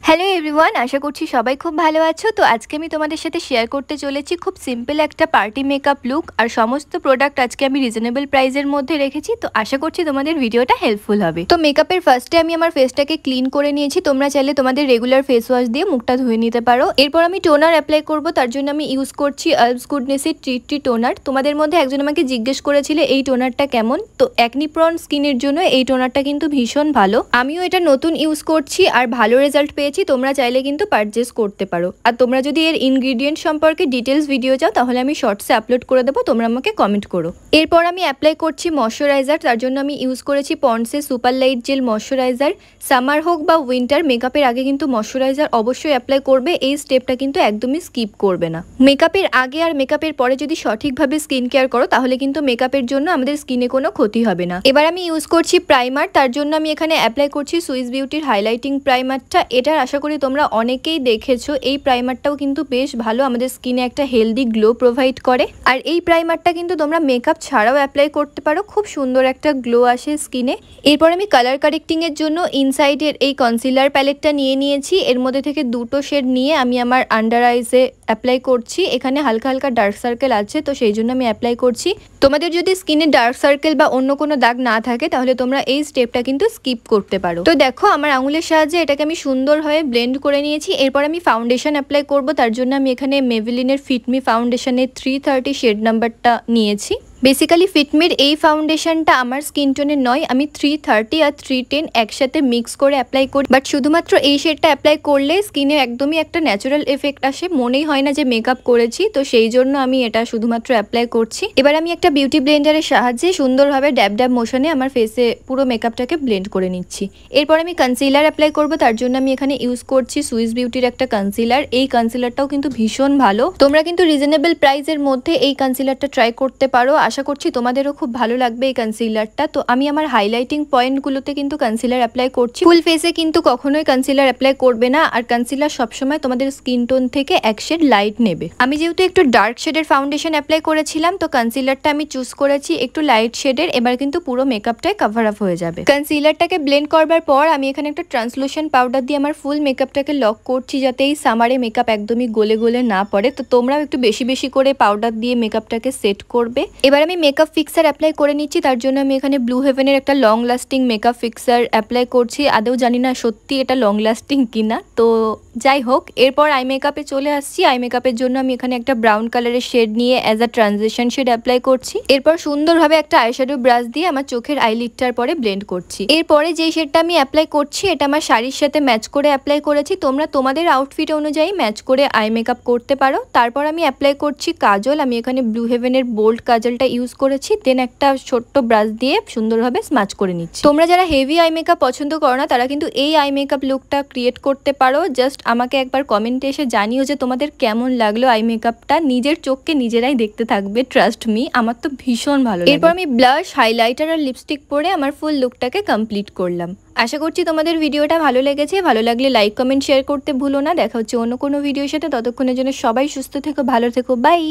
Hello everyone, আশা করছি সবাই খুব ভালো আছো। তো আজকে আমি তোমাদের সাথে শেয়ার করতে চলেছি খুব সিম্পল একটা পার্টি মেকআপ লুক। আর সমস্ত প্রোডাক্ট আজকে আমি রিজনেবল প্রাইসের মধ্যে রেখেছি। তো আশা করছি তোমাদের ভিডিওটা হেল্পফুল হবে। তো মেকআপের ফার্স্টে আমি আমার ফেসটাকে ক্লিন করে নিয়েছি। তোমরা চাইলে তোমাদের রেগুলার ফেস ওয়াশ দিয়ে মুখটা ধুয়ে নিতে পারো। এরপর আমি টোনার অ্যাপ্লাই করব, তার জন্য আমি ইউজ করছি আলস গুডনেসের ট্রি টোনার। তোমাদের মধ্যে একজন আমাকে জিজ্ঞেস করেছিলে এই টোনারটা কেমন। তো অ্যাকনি প্রন স্কিনের জন্য এই টোনারটা কিন্তু ভীষণ ভালো। আমিও এটা নতুন ইউজ করছি আর ভালো রেজাল্ট পেয়েছি। তোমরা চাইলে কিন্তু পারচেজ করতে পারো। আর তোমরা যদি এর ইনগ্রেডিয়েন্ট সম্পর্কে ডিটেলস ভিডিও চাও তাহলে আমি শর্টসে আপলোড করে দেবো, তোমরা আমাকে কমেন্ট করো। এরপর আমি অ্যাপ্লাই করছি ময়শ্চারাইজার। তার জন্য আমি ইউজ করেছি পন্ডসের super light gel moisturiser. Summer হোক বা উইন্টার, মেকআপের আগে কিন্তু ময়শ্চারাইজার অবশ্যই অ্যাপ্লাই করবে। এই স্টেপটা কিন্তু একদমই স্কিপ করবে না। মেকআপের আগে আর মেকআপের পরে যদি সঠিকভাবে স্কিন কেয়ার করো তাহলে কিন্তু মেকআপের জন্য আমাদের স্কিনে কোনো ক্ষতি হবে না। এবার আমি ইউজ করছি প্রাইমার। তার জন্য আমি এখানে অ্যাপ্লাই করছি সুইস বিউটির হাইলাইটিং প্রাইমারটা। এটার আশা করি তোমরা অনেকেই দেখেছো। এই প্রাইমারটাও কিন্তু বেশ ভালো, আমাদের স্কিনে একটা হেলদি গ্লো প্রোভাইড করে। আর এই প্রাইমারটা কিন্তু তোমরা মেকআপ ছাড়াও অ্যাপ্লাই করতে পারো, খুব সুন্দর একটা গ্লো আসে স্কিনে। এরপর আমি কালার কারেক্টিং এর জন্য ইনসাইডের এই কনসিলার প্যালেটটা নিয়ে নিয়েছি। এর মধ্যে থেকে দুটো শেড নিয়ে আমি আমার আন্ডার আইসে অ্যাপ্লাই করছি। এখানে হালকা হালকা ডার্ক সার্কেল আছে, তো সেই জন্য আমি অ্যাপ্লাই করছি। তোমাদের যদি স্কিনে ডার্ক সার্কেল বা অন্য কোনো দাগ না থাকে তাহলে তোমরা এই স্টেপটা কিন্তু স্কিপ করতে পারো। তো দেখো আমার আঙুলের সাহায্যে এটাকে আমি সুন্দরভাবে ব্লেন্ড করে নিয়েছি। এরপর আমি ফাউন্ডেশন অ্যাপ্লাই করব। তার জন্য আমি এখানে মেভিলিনের ফিটমি ফাউন্ডেশনের 330 শেড নাম্বারটা নিয়েছি। বেসিক্যালি ফিটমির এই ফাউন্ডেশনটা আমার স্কিন টোনের নয়, আমি 330 আর 310 একসাথে মিক্স করে অ্যাপ্লাই করি। বাট শুধুমাত্র এই শেডটা অ্যাপ্লাই করলে স্কিনে একদমই একটা ন্যাচারাল এফেক্ট আসে, মনেই হয় না যে মেকআপ করেছি। তো সেই জন্য আমি এটা শুধুমাত্র অ্যাপ্লাই করছি। এবার আমি একটা বিউটি ব্লেন্ডারের সাহায্যে সুন্দরভাবে ড্যাব ড্যাব মোশনে আমার ফেসে পুরো মেকআপটাকে ব্লেন্ড করে নিচ্ছি। এরপর আমি কনসিলার অ্যাপ্লাই করব। তার জন্য আমি এখানে ইউজ করছি সুইস বিউটির একটা কনসিলার। এই কনসিলারটাও কিন্তু ভীষণ ভালো। তোমরা কিন্তু রিজনেবল প্রাইসের মধ্যে এই কনসিলারটা ট্রাই করতে পারো। আশা করছি তোমাদেরও খুব ভালো লাগবে এই কনসিলারটা। তো আমি আমার হাইলাইটিং পয়েন্টগুলোতে কিন্তু কনসিলার অ্যাপ্লাই করছি। ফুল ফেসে কিন্তু কখনোই কনসিলার অ্যাপ্লাই করবে না। আর কনসিলার সবসময় তোমাদের স্কিন টোন থেকে এক শেড লাইট নেবে। আমি যেহেতু একটু ডার্ক শেডের ফাউন্ডেশন অ্যাপ্লাই করেছিলাম, তো কনসিলারটা আমি চুজ করেছি একটু লাইট শেডের। এবার কিন্তু পুরো মেকআপটাই কভার আপ হয়ে যাবে। কনসিলারটাকে ব্লেন্ড করবার পর আমি এখানে একটা ট্রান্সলুশন পাউডার দিয়ে আমার ফুল মেকআপটাকে লক করছি, যাতে এই সামারে মেকআপ একদমই গলে গলে না পড়ে। তো তোমরাও একটু বেশি বেশি করে পাউডার দিয়ে মেকআপটাকে সেট করবে। এবার আমি মেকআপ ফিক্সার অ্যাপ্লাই করে নিচ্ছি। তার জন্য আমি এখানে ব্লু হেভেনের একটা long lasting makeup fixer apply করছি। আদৌ জানি না সত্যি এটা লং লাস্টিং কিনা, তো যাই হোক। এরপর আই মেকআপে চলে আসছি। আই মেকআপের জন্য আমি এখানে একটা ব্রাউন কালারের শেড নিয়ে as a transition shade apply করছি। এরপর সুন্দরভাবে একটা আইশ্যাডো ব্রাশ দিয়ে আমার চোখের আইলিডটার পরে ব্লেন্ড করছি। এরপরে যেই শেডটা আমি অ্যাপ্লাই করছি এটা আমার শাড়ির সাথে ম্যাচ করে অ্যাপ্লাই করেছি। তোমরা তোমাদের আউটফিট অনুযায়ী ম্যাচ করে আই মেকআপ করতে পারো। তারপর আমি অ্যাপ্লাই করছি কাজল। আমি এখানে ব্লু হেভেনের বোল্ড কাজলটা ইউজ করেছি। দেন একটা ছোট্ট ব্রাশ দিয়ে সুন্দরভাবে স্মাচ করে নিচ্ছি। তোমরা যারা হেভি আই মেকআপ পছন্দ করো না তারা কিন্তু এই আই মেকআপ লুকটা ক্রিয়েট করতে পারো। জাস্ট আমাকে একবার কমেন্টে এসে জানিও যে তোমাদের কেমন লাগলো আই মেকআপটা। নিজের চোখকে নিজেরাই দেখতে থাকবে, ট্রাস্ট মি, আমার তো ভীষণ ভালো লাগে। এরপর আমি ব্লাশ, হাইলাইটার আর লিপস্টিক পরে আমার ফুল লুকটাকে কমপ্লিট করলাম। আশা করছি তোমাদের ভিডিওটা ভালো লেগেছে। ভালো লাগলে লাইক কমেন্ট শেয়ার করতে ভুলো না। দেখা হচ্ছে অন্য কোনো ভিডিওর সাথে। ততক্ষণের জন্য সবাই সুস্থ থেকো, ভালো থেকো, বাই।